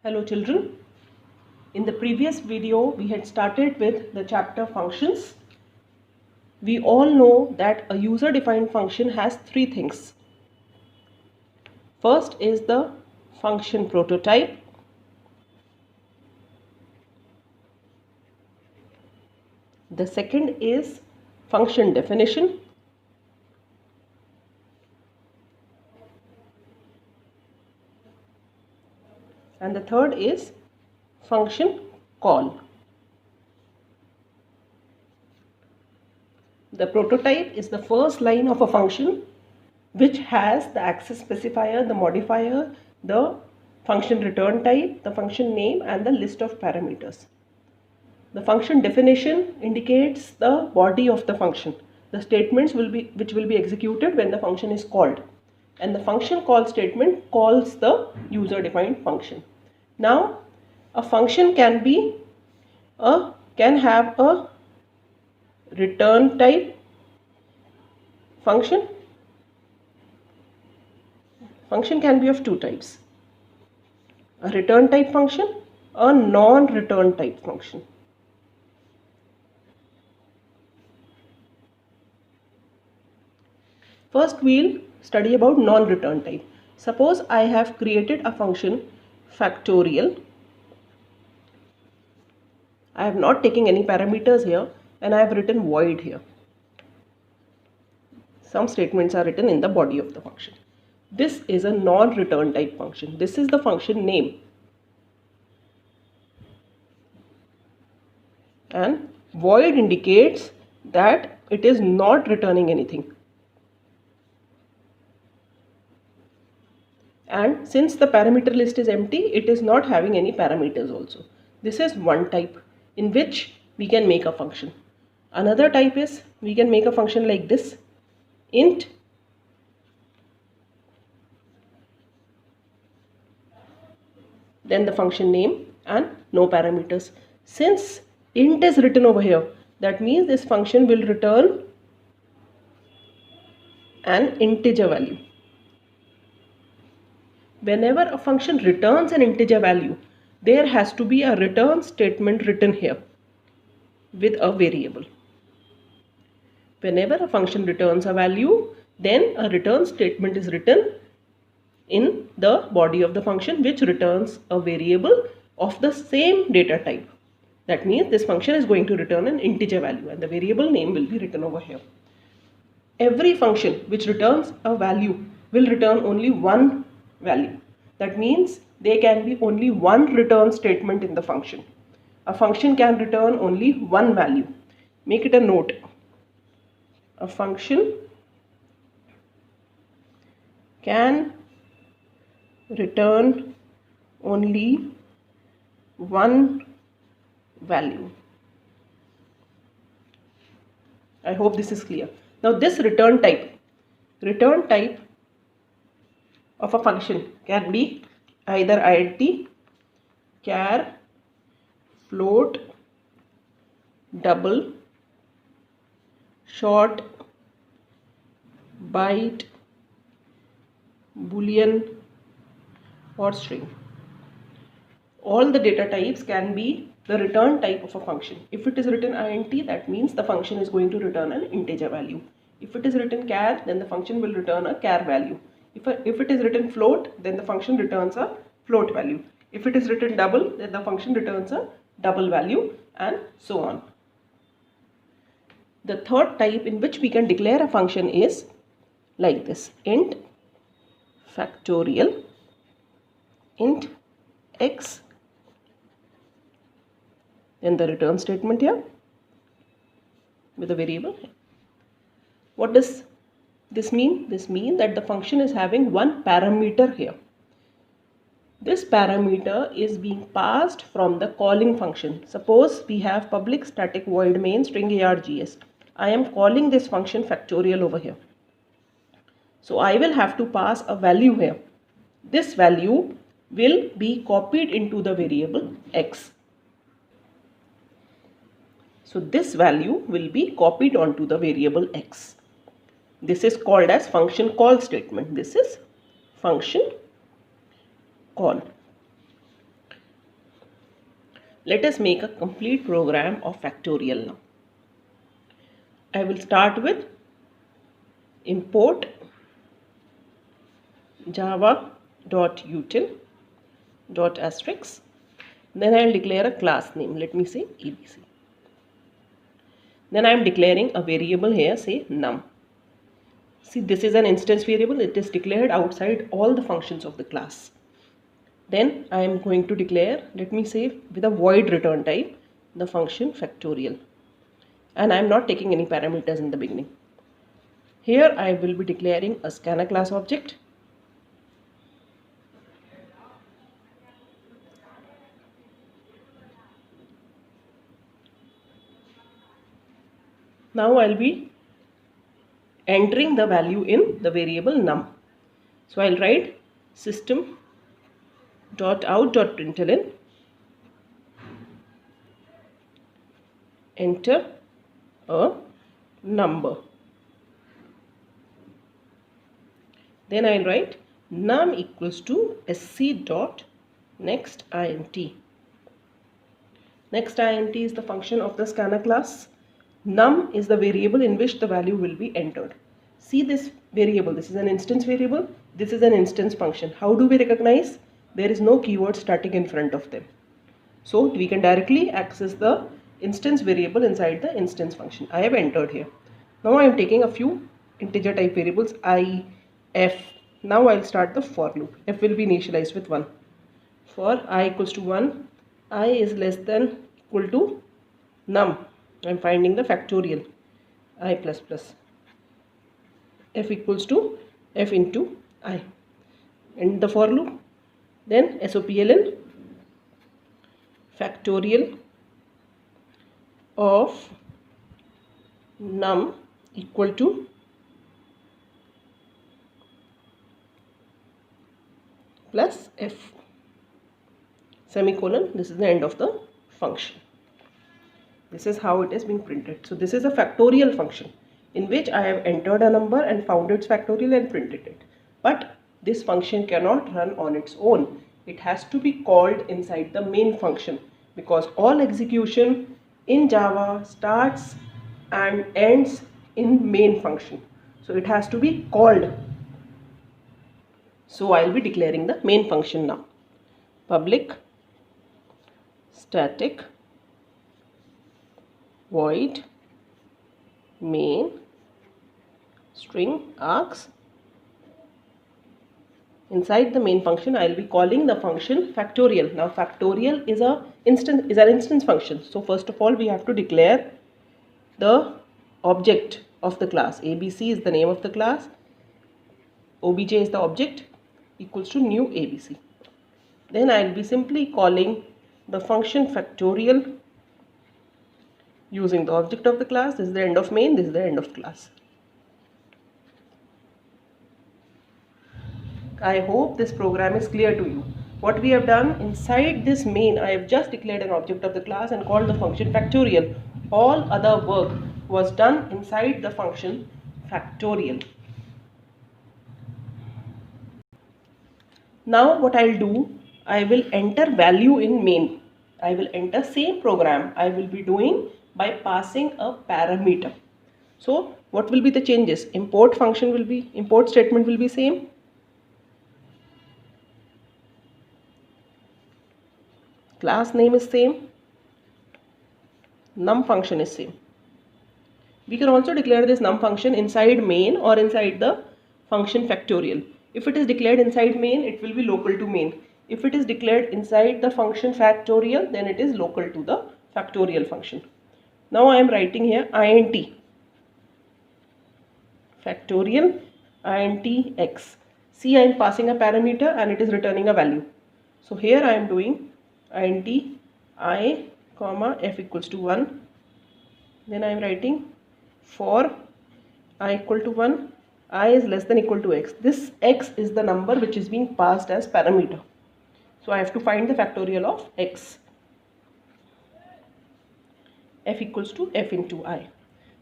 Hello children, in the previous video we had started with the chapter functions. We all know that a user defined function has three things. First is the function prototype. The second is function definition. And the third is function call. The prototype is the first line of a function which has the access specifier, the modifier, the function return type, the function name and the list of parameters. The function definition indicates the body of the function, the statements which will be executed when the function is called, and the function call statement calls the user defined function. Now a function can have a return type function. Function can be of two types: a return type function, a non-return type function. First we'll study about non-return type. Suppose I have created a function factorial. I have not taken any parameters here and I have written void here. Some statements are written in the body of the function. This is a non-return type function. This is the function name. And void indicates that it is not returning anything. And since the parameter list is empty, it is not having any parameters also. This is one type in which we can make a function. Another type is we can make a function like this: int then the function name and no parameters. Since int is written over here, that means this function will return an integer value. Whenever a function returns an integer value, there has to be a return statement written here with a variable. Whenever a function returns a value, then a return statement is written in the body of the function which returns a variable of the same data type. That means this function is going to return an integer value and the variable name will be written over here. Every function which returns a value will return only one value. That means there can be only one return statement in the function. A function can return only one value. Make it a note. A function can return only one value. I hope this is clear. Now this return type of a function can be either int, char, float, double, short, byte, boolean or string. All the data types can be the return type of a function. If it is written int, that means the function is going to return an integer value. If it is written char, then the function will return a char value. If it is written float, then the function returns a float value. If it is written double, then the function returns a double value, and so on. The third type in which we can declare a function is like this: int factorial, int x, then the return statement here with a variable. What does this mean? This means that the function is having one parameter here. This parameter is being passed from the calling function. Suppose we have public static void main string args. I am calling this function factorial over here. So I will have to pass a value here. This value will be copied into the variable x. So this value will be copied onto the variable x. This is called as function call statement. This is function call. Let us make a complete program of factorial now. I will start with import java.util.asterisk. Then I will declare a class name. Let me say ABC. Then I am declaring a variable here, say num. See, this is an instance variable. It is declared outside all the functions of the class. Then I am going to declare, let me say with a void return type, the function factorial. And I am not taking any parameters in the beginning. Here I will be declaring a scanner class object. Now I will be entering the value in the variable num. So I will write system.out.println, enter a number. Then I will write num equals to sc.nextInt. NextInt is the function of the scanner class. Num is the variable in which the value will be entered. See this variable, this is an instance variable, this is an instance function. How do we recognize? There is no keyword static in front of them. So we can directly access the instance variable inside the instance function. I have entered here. Now I am taking a few integer type variables I, f. Now I will start the for loop. F will be initialized with 1. For I equals to 1, I is less than equal to num. I am finding the factorial I plus plus. F equals to f into I. End the for loop. Then SOPLN factorial of num equal to plus f semicolon. This is the end of the function. This is how it is being printed. So this is a factorial function in which I have entered a number and found its factorial and printed it. But this function cannot run on its own. It has to be called inside the main function, because all execution in Java starts and ends in main function. So it has to be called. So I will be declaring the main function now. Public static void main string args. Inside the main function I will be calling the function factorial. Now factorial is an instance function. So first of all we have to declare the object of the class. ABC is the name of the class, obj is the object, equals to new ABC. Then I will be simply calling the function factorial using the object of the class. This is the end of main, this is the end of class. I hope this program is clear to you. What we have done inside this main, I have just declared an object of the class and called the function factorial. All other work was done inside the function factorial. Now what I will do, I will enter value in main. I will enter same program I will be doing by passing a parameter. So what will be the changes? Import statement will be same. Class name is same. Num function is same. We can also declare this num function inside main or inside the function factorial. If it is declared inside main, it will be local to main. If it is declared inside the function factorial, then it is local to the factorial function. Now I am writing here int factorial int x. See, I am passing a parameter and it is returning a value. So here I am doing int I comma f equals to 1. Then I am writing for I equal to 1, I is less than equal to x. This x is the number which is being passed as parameter. So I have to find the factorial of x. F equals to f into I.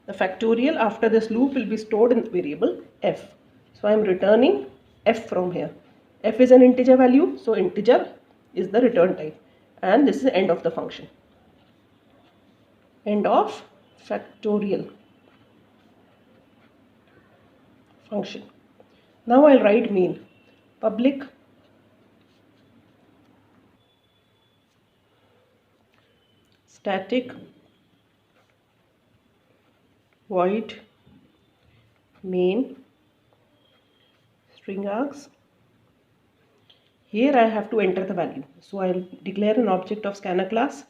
The factorial after this loop will be stored in the variable f. So I am returning f from here. F is an integer value, so integer is the return type. And this is the end of the function. end of factorial function. Now I'll write main. Public static void main string args. Here I have to enter the value. So I'll declare an object of scanner class.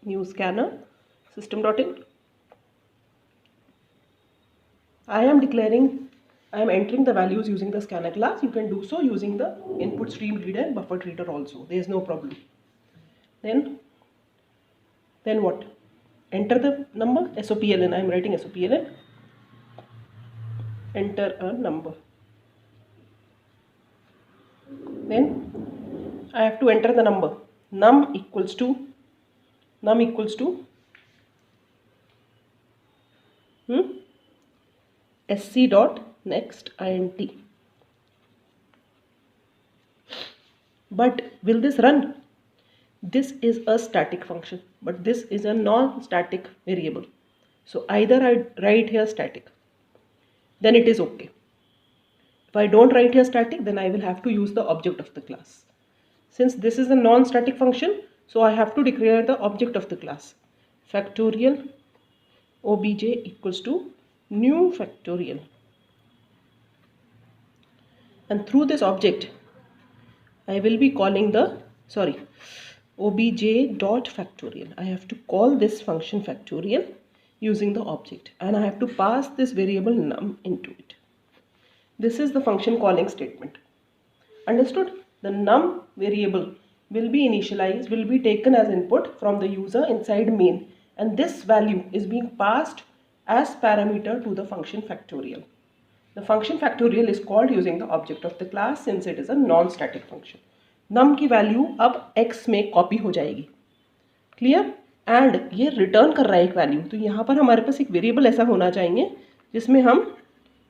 New scanner system.in. I am entering the values using the scanner class. You can do so using the input stream reader and buffer reader also. There is no problem. Then what? Enter the number, SOPLN. I am writing SOPLN. Enter a number. Then I have to enter the number. Num equals to sc dot next int. But will this run? This is a static function, but this is a non-static variable. So either I write here static, then it is okay. If I don't write here static, then I will have to use the object of the class. Since this is a non-static function, so I have to declare the object of the class. Factorial obj equals to new factorial. And through this object, I will be calling the, obj dot factorial. I have to call this function factorial using the object, and I have to pass this variable num into it. This is the function calling statement. Understood? The num variable will be initialized, will be taken as input from the user inside main, and this value is being passed as parameter to the function factorial. The function factorial is called using the object of the class since it is a non-static function. Num की value अब x में copy हो जाएगी. Clear? And ये return कर रहा है एक वैल्यू, तो यहाँ पर हमारे पास एक वेरिएबल ऐसा होना चाहिए जिसमें हम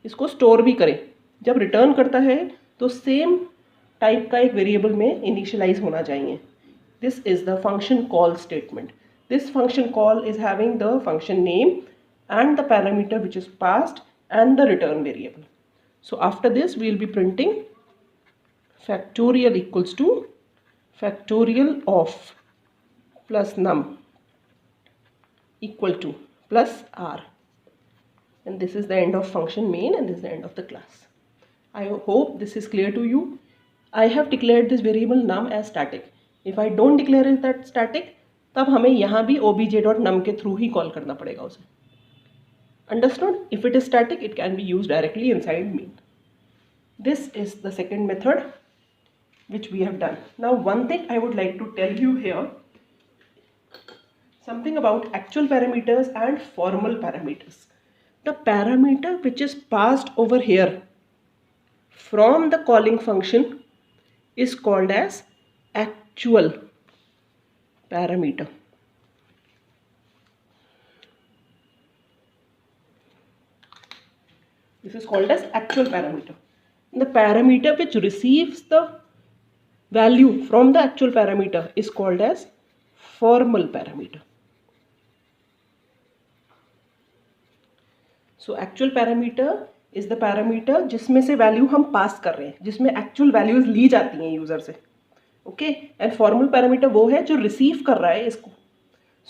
इसको स्टोर भी करें. जब रिटर्न करता है तो सेम टाइप का एक वेरिएबल में इनिशियलाइज होना चाहिए. This is the function call statement. This function call is having the function name and the parameter which is passed and the return variable. So after this we will be printing factorial equals to factorial of plus num equal to plus r, and this is the end of function main and this is the end of the class. I hope this is clear to you. I have declared this variable num as static. If I don't declare it that static, तब हमें यहाँ भी obj.num के through ही call करना पड़ेगा उसे. Understood? If it is static, it can be used directly inside main. This is the second method which we have done. Now one thing I would like to tell you here, something about actual parameters and formal parameters. The parameter which is passed over here from the calling function is called as actual parameter. This is called as actual parameter. The parameter which receives the value from the actual parameter is called as formal parameter. So actual parameter is the parameter जिसमें से value हम पास कर रहे हैं, जिसमें actual values ली जाती हैं user से. ओके, एंड फॉर्मल पैरामीटर वो है जो रिसीव कर रहा है इसको.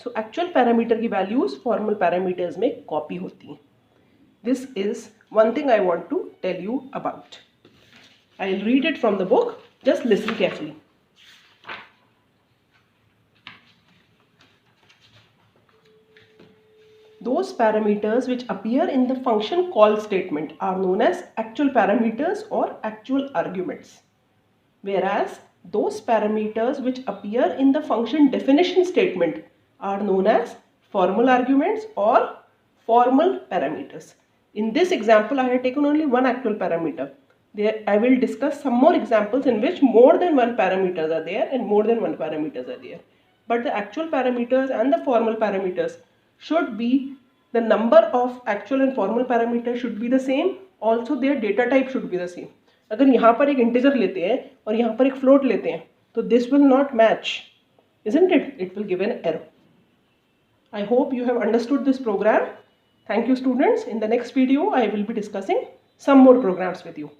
सो एक्चुअल पैरामीटर की वैल्यूज फॉर्मल पैरामीटर्स में कॉपी होती हैं. This is one thing I want to tell you about. I'll read it from the book. Just listen carefully. Those parameters which appear in the function call statement are known as actual parameters or actual arguments, whereas those parameters which appear in the function definition statement are known as formal arguments or formal parameters. In this example, I have taken only one actual parameter. There, I will discuss some more examples in which more than one parameters are there and more than one parameters are there. But the actual parameters and the formal parameters should be, the number of actual and formal parameters should be the same. Also, their data type should be the same. अगर यहाँ पर एक integer लेते हैं और यहाँ पर एक float लेते हैं, तो this will not match. isn't it? It will give an error. I hope you have understood this program. Thank you, students. In the next video, I will be discussing some more programs with you.